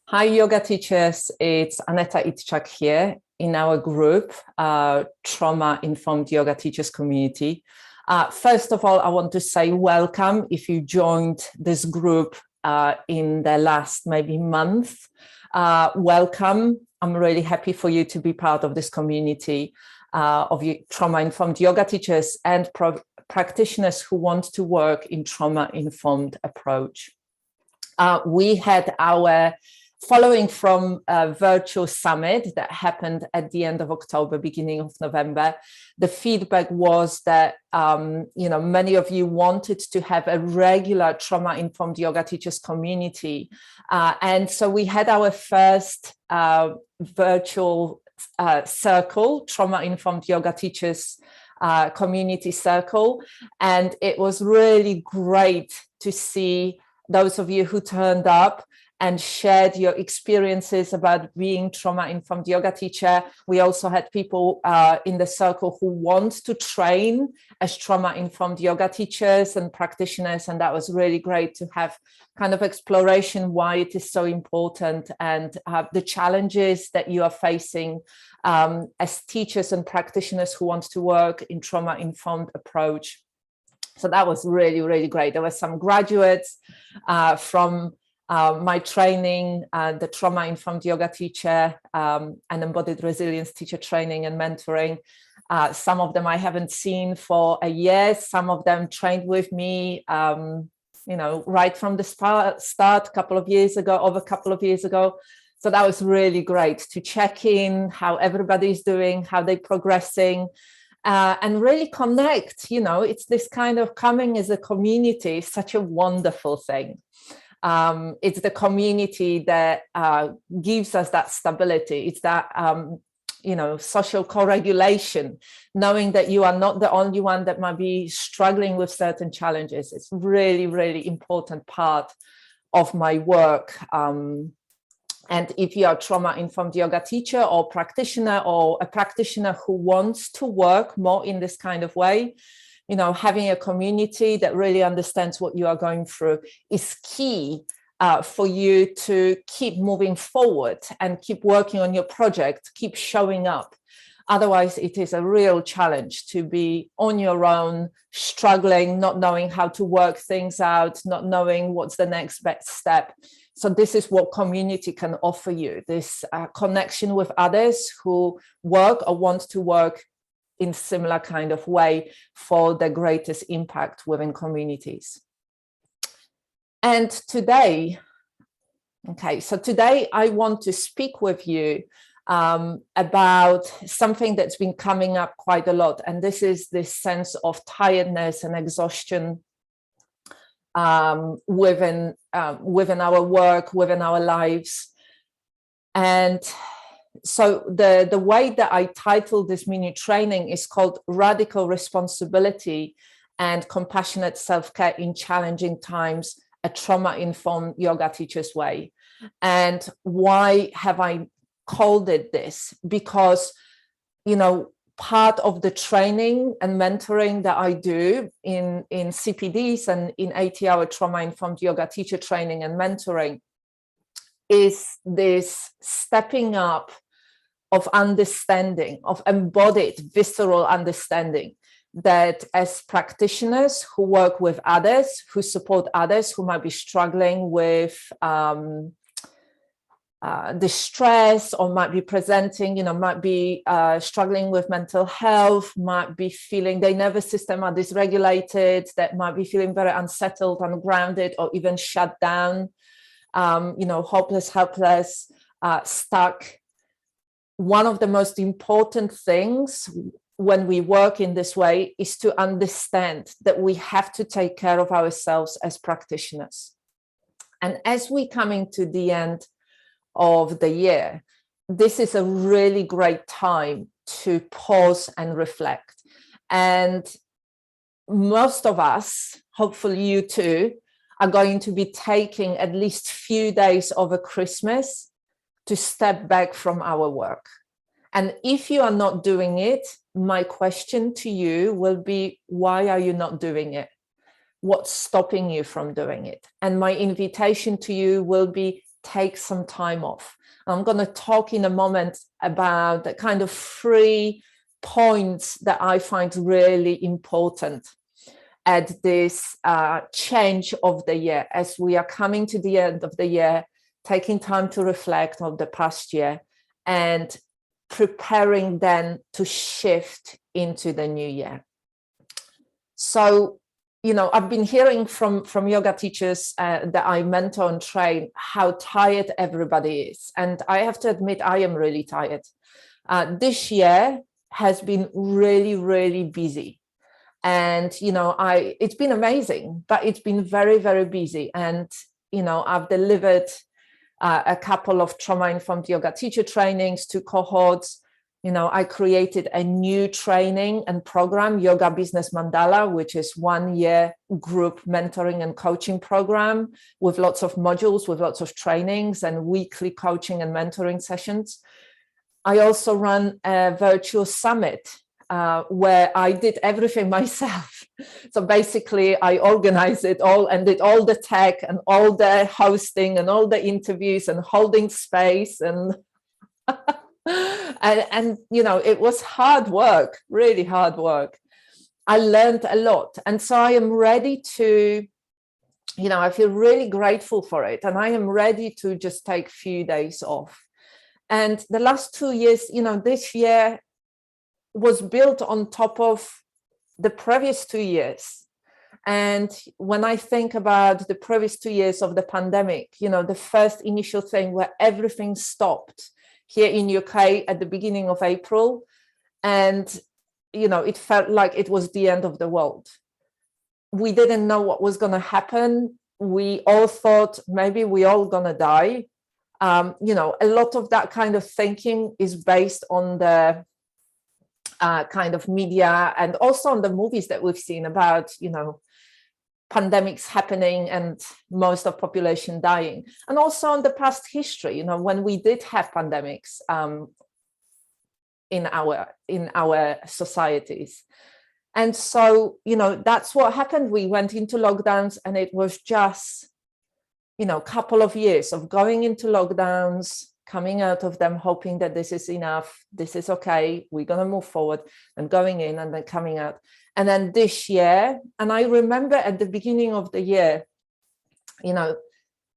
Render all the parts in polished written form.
Hi, yoga teachers. It's Aneta Itchak here in our group, Trauma-Informed Yoga Teachers Community. First of all, I want to say welcome if you joined this group in the last maybe month. Welcome. I'm really happy for you to be part of this community of trauma-informed yoga teachers and practitioners who want to work in trauma-informed approach. We had our following from a virtual summit that happened at the end of October, beginning of November. The feedback was that many of you wanted to have a regular trauma-informed yoga teachers community, and so we had our first virtual circle, trauma-informed yoga teachers community circle, and it was really great to see those of you who turned up and shared your experiences about being trauma-informed yoga teacher. We also had people in the circle who want to train as trauma-informed yoga teachers and practitioners, and that was really great to have kind of exploration why it is so important and the challenges that you are facing as teachers and practitioners who want to work in trauma-informed approach. So that was really, really great. There were some graduates from my training, the trauma-informed yoga teacher and embodied resilience teacher training and mentoring. Some of them I haven't seen for a year. Some of them trained with me, right from the start, over a couple of years ago. So that was really great to check in how everybody's doing, how they're progressing, and really connect. It's this kind of coming as a community, such a wonderful thing. It's the community that gives us that stability. It's that, social co-regulation, knowing that you are not the only one that might be struggling with certain challenges. It's really, really important part of my work. And if you are a trauma-informed yoga teacher or practitioner, or a practitioner who wants to work more in this kind of way, having a community that really understands what you are going through is key for you to keep moving forward and keep working on your project, keep showing up. Otherwise, it is a real challenge to be on your own, struggling, not knowing how to work things out, not knowing what's the next best step. So this is what community can offer you, this connection with others who work or want to work in similar kind of way for the greatest impact within communities. And today I want to speak with you about something that's been coming up quite a lot. And this is this sense of tiredness and exhaustion within our work, within our lives. And so the way that I titled this mini training is called Radical Responsibility and Compassionate Self-Care in Challenging Times, a Trauma-Informed Yoga Teacher's Way. And why have I called it this? Because, part of the training and mentoring that I do in CPDs and in 80-hour trauma-informed yoga teacher training and mentoring is this stepping up of understanding, of embodied visceral understanding, that as practitioners who work with others, who support others who might be struggling with distress, or might be presenting, might be struggling with mental health, might be feeling their nervous system are dysregulated, that might be feeling very unsettled, ungrounded, or even shut down, hopeless, helpless, stuck. One of the most important things when we work in this way is to understand that we have to take care of ourselves as practitioners. And as we're coming to the end of the year, this is a really great time to pause and reflect. And most of us, hopefully you too, are going to be taking at least few days over Christmas to step back from our work. And if you are not doing it, my question to you will be, why are you not doing it? What's stopping you from doing it? And my invitation to you will be, take some time off. I'm going to talk in a moment about the kind of 3 points that I find really important at this change of the year, as we are coming to the end of the year, taking time to reflect on the past year and preparing then to shift into the new year. So, I've been hearing from yoga teachers that I mentor and train how tired everybody is. And I have to admit, I am really tired. This year has been really, really busy. And, it's been amazing, but it's been very, very busy. And, I've delivered a couple of trauma-informed yoga teacher trainings, 2 cohorts. I created a new training and program, Yoga Business Mandala, which is 1-year group mentoring and coaching program with lots of modules, with lots of trainings and weekly coaching and mentoring sessions. I also run a virtual summit where I did everything myself. So basically, I organized it all and did all the tech and all the hosting and all the interviews and holding space and and it was hard work, really hard work. I learned a lot, and so I am ready to, I feel really grateful for it, and I am ready to just take a few days off. And the last 2 years, this year was built on top of the previous 2 years. And when I think about the previous 2 years of the pandemic, the first initial thing where everything stopped here in UK at the beginning of April, and it felt like it was the end of the world. We didn't know what was going to happen. We all thought maybe we all gonna die. A lot of that kind of thinking is based on the kind of media and also on the movies that we've seen about pandemics happening and most of population dying, and also on the past history, when we did have pandemics in our societies. And so, that's what happened. We went into lockdowns, and it was just, a couple of years of going into lockdowns, coming out of them, hoping that this is enough, this is okay, we're going to move forward, and going in and then coming out. And then this year, and I remember at the beginning of the year,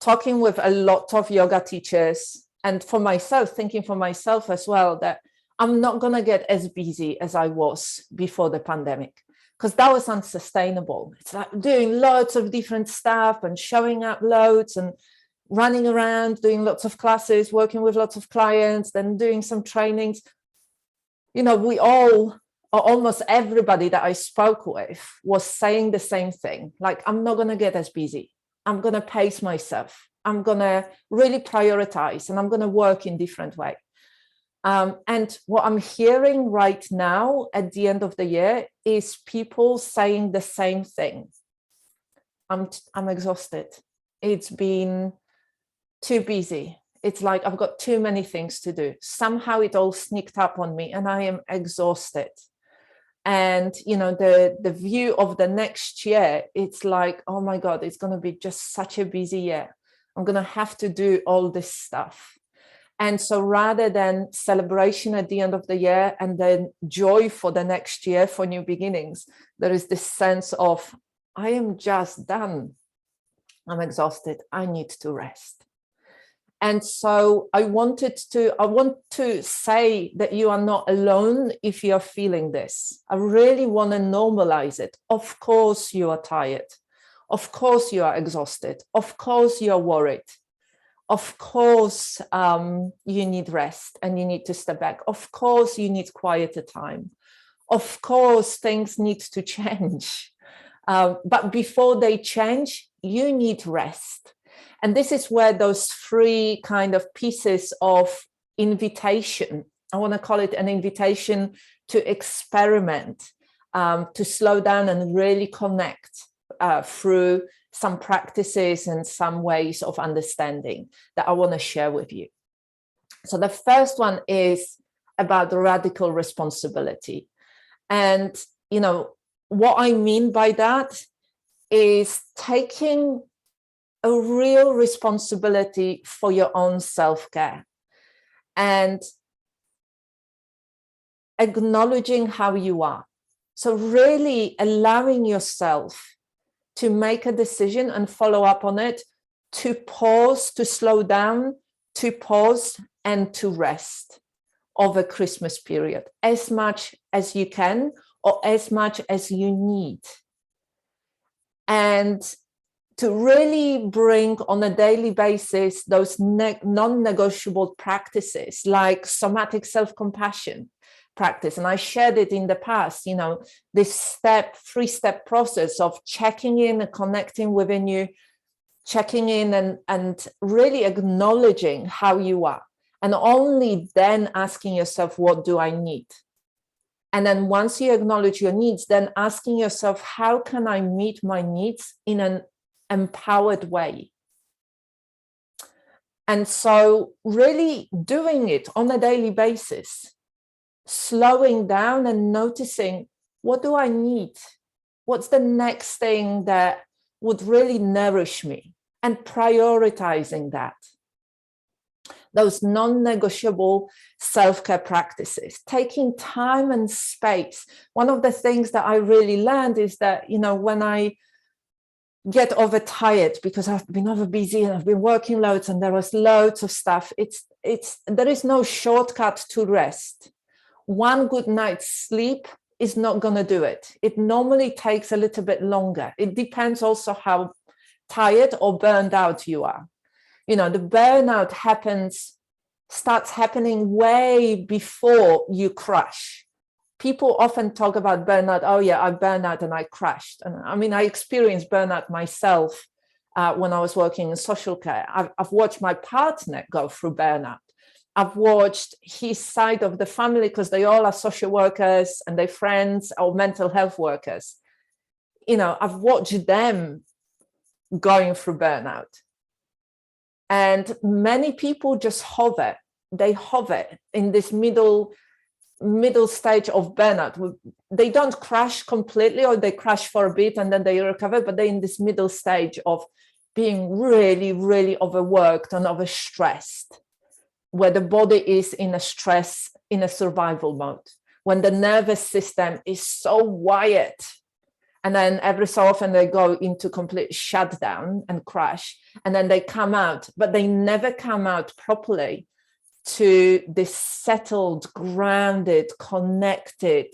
talking with a lot of yoga teachers, and for myself, thinking for myself as well, that I'm not going to get as busy as I was before the pandemic, because that was unsustainable. It's like doing lots of different stuff and showing up loads and running around, doing lots of classes, working with lots of clients, then doing some trainings. We all, or almost everybody that I spoke with, was saying the same thing. Like, I'm not going to get as busy. I'm going to pace myself. I'm going to really prioritize, and I'm going to work in different ways. And what I'm hearing right now at the end of the year is people saying the same thing. I'm exhausted. It's been too busy. It's like I've got too many things to do. Somehow it all sneaked up on me, and I am exhausted. And the view of the next year, it's like, oh my God, it's going to be just such a busy year. I'm going to have to do all this stuff. And so rather than celebration at the end of the year and then joy for the next year, for new beginnings, there is this sense of, I am just done. I'm exhausted. I need to rest. And so I want to say that you are not alone if you're feeling this. I really want to normalize it. Of course you are tired. Of course you are exhausted. Of course you are worried. Of course, you need rest and you need to step back. Of course, you need quieter time. Of course, things need to change. But before they change, you need rest. And this is where those 3 kind of pieces of invitation, I want to call it an invitation to experiment, to slow down and really connect through some practices and some ways of understanding that I want to share with you. So the first one is about the radical responsibility. And, what I mean by that is taking a real responsibility for your own self-care and acknowledging how you are. So really allowing yourself to make a decision and follow up on it, to pause, to slow down, to pause and to rest over Christmas period as much as you can or as much as you need. And to really bring on a daily basis those non-negotiable practices like somatic self-compassion practice. And I shared it in the past, you know, this three-step process of checking in and connecting within you, checking in and really acknowledging how you are. And only then asking yourself, what do I need? And then once you acknowledge your needs, then asking yourself, how can I meet my needs in an empowered way? And so really doing it on a daily basis, slowing down and noticing, what do I need? What's the next thing that would really nourish me? And prioritizing that. Those non-negotiable self-care practices, taking time and space. One of the things that I really learned is that, you know, when I get overtired because I've been over busy and I've been working loads and there was loads of stuff, there is no shortcut to rest. One good night's sleep is not going to do it. It normally takes a little bit longer. It depends also how tired or burned out you are. You know, the burnout starts happening way before you crash. People often talk about burnout. Oh yeah, I burned out and I crashed. And I mean, I experienced burnout myself when I was working in social care. I've watched my partner go through burnout. I've watched his side of the family because they all are social workers and their friends or mental health workers. You know, I've watched them going through burnout. And many people just hover. They hover in this middle stage of burnout. They don't crash completely, or they crash for a bit and then they recover, but they're in this middle stage of being really, really overworked and overstressed, where the body is in a survival mode, when the nervous system is so wired. And then every so often they go into complete shutdown and crash, and then they come out, but they never come out properly to this settled, grounded, connected,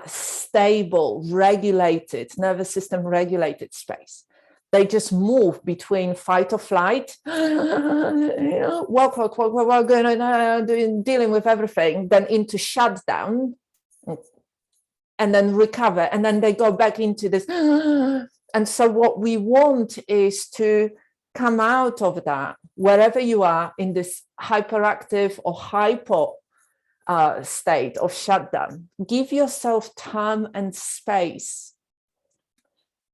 stable, regulated, nervous system regulated space. They just move between fight or flight, walk, going on, dealing with everything, then into shutdown, and then recover, and then they go back into this. And so what we want is to come out of that, wherever you are in this hyperactive or hypo state of shutdown. Give yourself time and space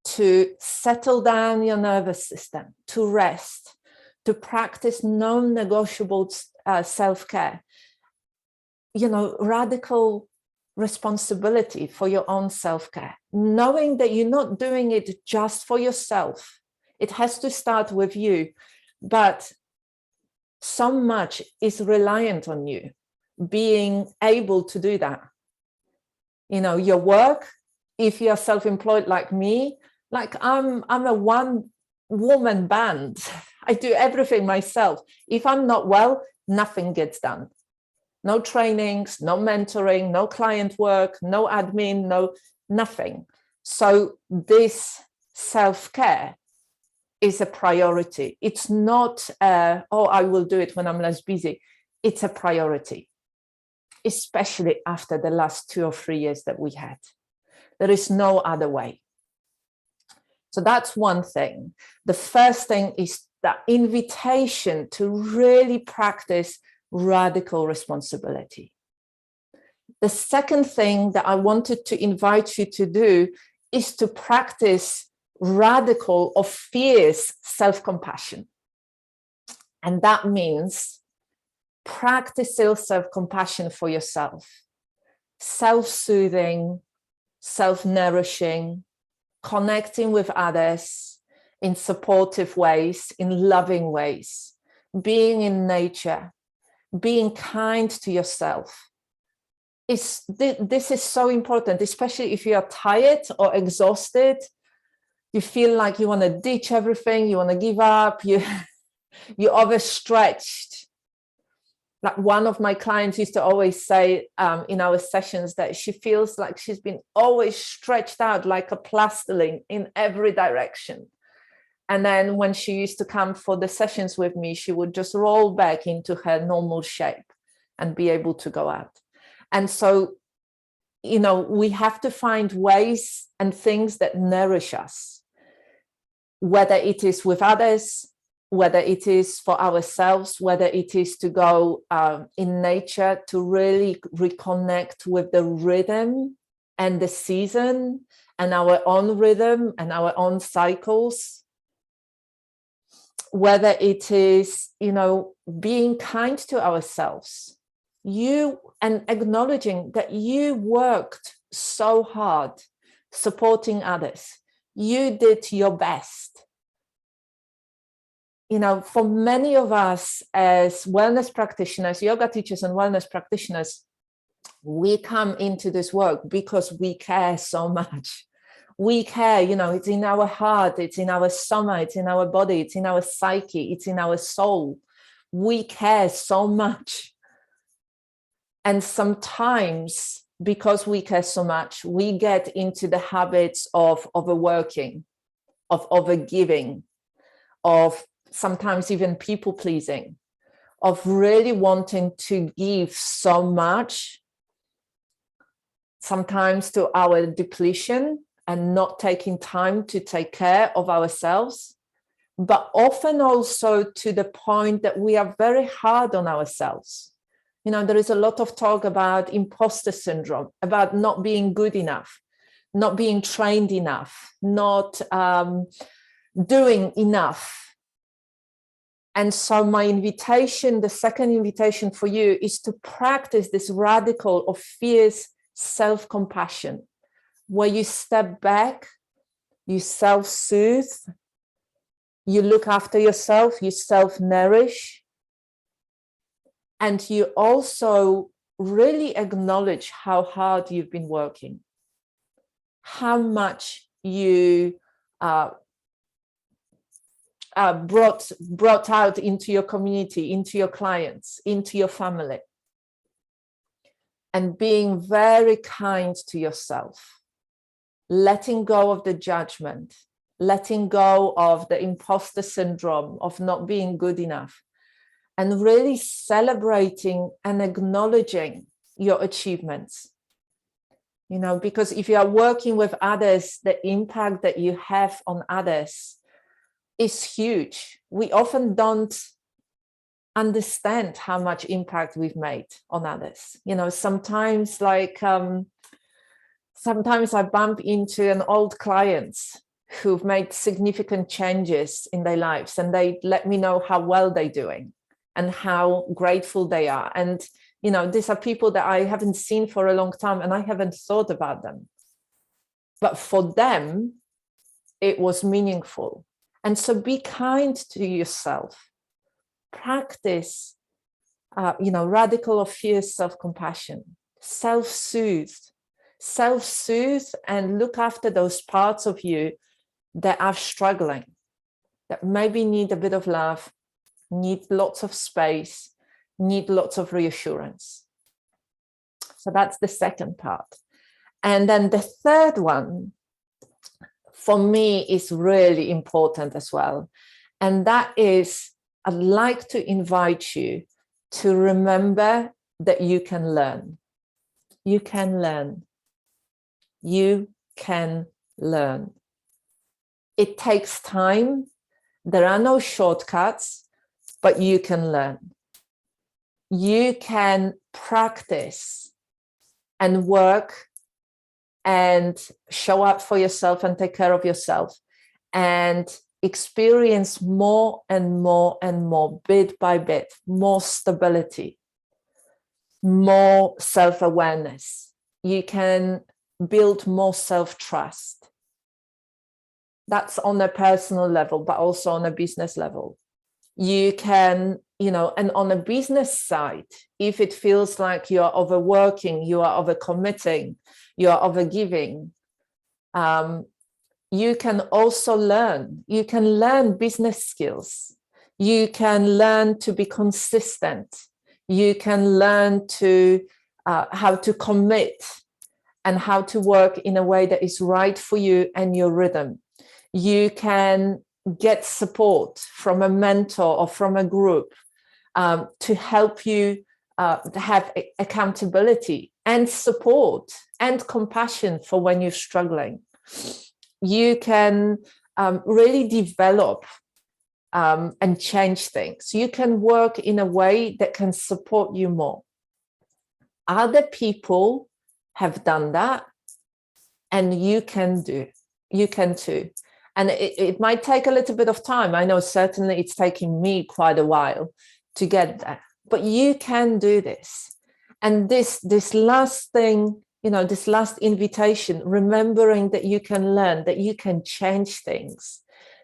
to settle down your nervous system, to rest, to practice non-negotiable self-care. You know, radical responsibility for your own self-care, knowing that you're not doing it just for yourself. It has to start with you, but so much is reliant on you being able to do that. You know, your work, if you're self-employed like me, like I'm a one-woman band. I do everything myself. If I'm not well, nothing gets done. No trainings, no mentoring, no client work, no admin, nothing. So this self-care is a priority. It's not, oh, I will do it when I'm less busy. It's a priority, especially after the last 2 or 3 years that we had. There is no other way. So that's one thing. The first thing is the invitation to really practice radical responsibility. The second thing that I wanted to invite you to do is to practice radical or fierce self-compassion. And that means practicing self-compassion for yourself, self-soothing, self-nourishing, connecting with others, in supportive ways, in loving ways, being in nature, being kind to yourself. This is so important, especially if you are tired or exhausted. You feel like you want to ditch everything, you want to give up, you're overstretched. Like one of my clients used to always say in our sessions that she feels like she's been always stretched out like a plasterling in every direction. And then when she used to come for the sessions with me, she would just roll back into her normal shape and be able to go out. And so, we have to find ways and things that nourish us, whether it is with others, whether it is for ourselves, whether it is to go in nature to really reconnect with the rhythm and the season and our own rhythm and our own cycles. Whether it is, being kind to ourselves, and acknowledging that you worked so hard supporting others. You did your best. For many of us as wellness practitioners, yoga teachers and wellness practitioners, we come into this work because we care so much. We care, it's in our heart, it's in our stomach, it's in our body, it's in our psyche, it's in our soul. We care so much. And sometimes, because we care so much, we get into the habits of overworking, of overgiving, of sometimes even people pleasing, of really wanting to give so much, sometimes to our depletion, and not taking time to take care of ourselves, but often also to the point that we are very hard on ourselves. There is a lot of talk about imposter syndrome, about not being good enough, not being trained enough, not doing enough. And so my invitation, the second invitation for you, is to practice this radical or fierce self-compassion, where you step back, you self-soothe, you look after yourself, you self-nourish, and you also really acknowledge how hard you've been working, how much you brought out into your community, into your clients, into your family, and being very kind to yourself. Letting go of the judgment, letting go of the imposter syndrome of not being good enough, and really celebrating and acknowledging your achievements. Because if you are working with others, the impact that you have on others is huge. We often don't understand how much impact we've made on others. Sometimes sometimes I bump into an old clients who've made significant changes in their lives, and they let me know how well they're doing and how grateful they are. And, these are people that I haven't seen for a long time, and I haven't thought about them. But for them, it was meaningful. And so be kind to yourself. Practice, radical or fierce self-compassion. Self-soothe, and look after those parts of you that are struggling, that maybe need a bit of love, need lots of space, need lots of reassurance. So that's the second part. And then the third one, for me, is really important as well. And that is, I'd like to invite you to remember that you can learn. You can learn. You can learn. It takes time. There are no shortcuts, but you can learn. You can practice and work and show up for yourself and take care of yourself and experience more and more and more, bit by bit, more stability, more self-awareness. You can build more self-trust. That's on a personal level, but also on a business level. You can, and on a business side, if it feels like you're overworking, you are overcommitting, you are overgiving, you can also learn. You can learn business skills. You can learn to be consistent. You can learn to how to commit and how to work in a way that is right for you and your rhythm. You can get support from a mentor or from a group to help you have accountability and support and compassion for when you're struggling. You can really develop and change things. You can work in a way that can support you more. Other people have done that, and you can too. And it might take a little bit of time. I know certainly it's taking me quite a while to get there, but you can do this. And this last thing, this last invitation, remembering that you can learn, that you can change things,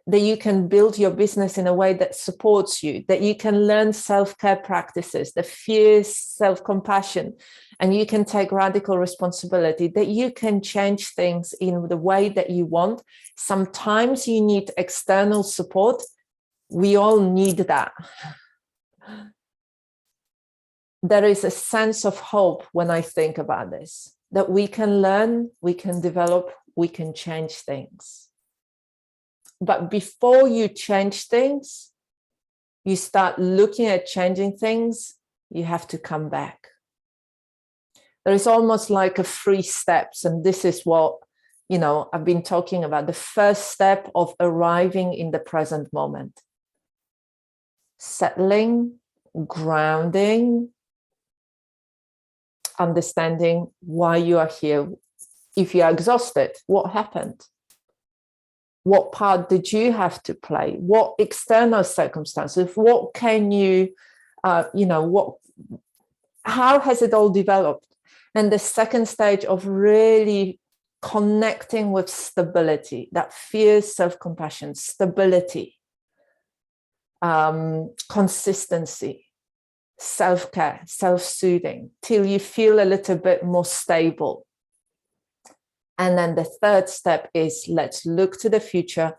that you can build your business in a way that supports you, that you can learn self-care practices, the fierce self-compassion, and you can take radical responsibility, that you can change things in the way that you want. Sometimes you need external support. We all need that. There is a sense of hope when I think about this, that we can learn, we can develop, we can change things. But before you change things, you start looking at changing things, you have to come back. There is almost like a 3 steps, and this is what, I've been talking about. The first step of arriving in the present moment. Settling, grounding, understanding why you are here. If you are exhausted, what happened? What part did you have to play? What external circumstances? What can you, how has it all developed? And the second stage of really connecting with stability, that fierce self-compassion, stability, consistency, self-care, self-soothing, till you feel a little bit more stable. And then the third step is, let's look to the future,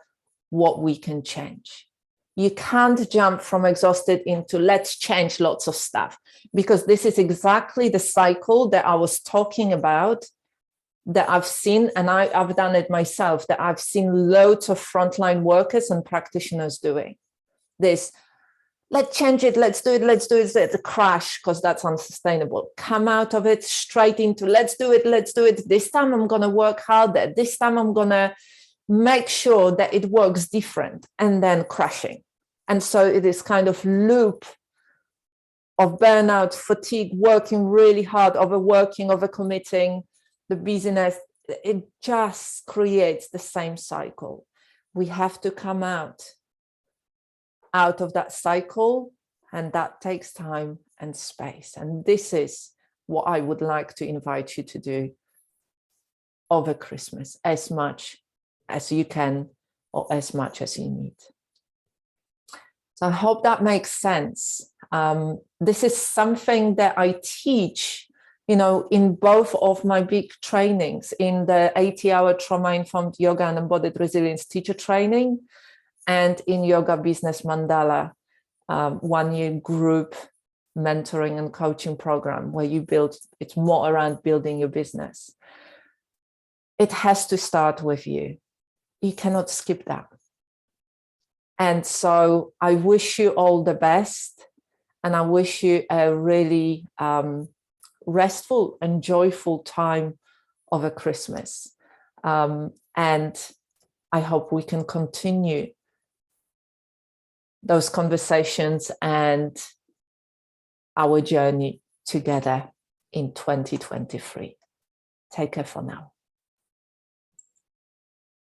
what we can change. You can't jump from exhausted into let's change lots of stuff, because this is exactly the cycle that I was talking about, that I've seen, and I've done it myself, that I've seen loads of frontline workers and practitioners doing. This, let's change it, let's do it, the crash, because that's unsustainable. Come out of it straight into let's do it. This time I'm going to work harder. This time I'm going to make sure that it works different, and then crashing. And so it is kind of loop of burnout, fatigue, working really hard, overworking, overcommitting, the busyness. It just creates the same cycle. We have to come out of that cycle, and that takes time and space. And this is what I would like to invite you to do over Christmas, as much as you can or as much as you need. So I hope that makes sense. This is something that I teach, in both of my big trainings, in the 80-hour trauma-informed yoga and embodied resilience teacher training, and in Yoga Business Mandala, 1-year group mentoring and coaching program, where it's more around building your business. It has to start with you. You cannot skip that. And so I wish you all the best, and I wish you a really restful and joyful time over Christmas. And I hope we can continue those conversations and our journey together in 2023. Take care for now.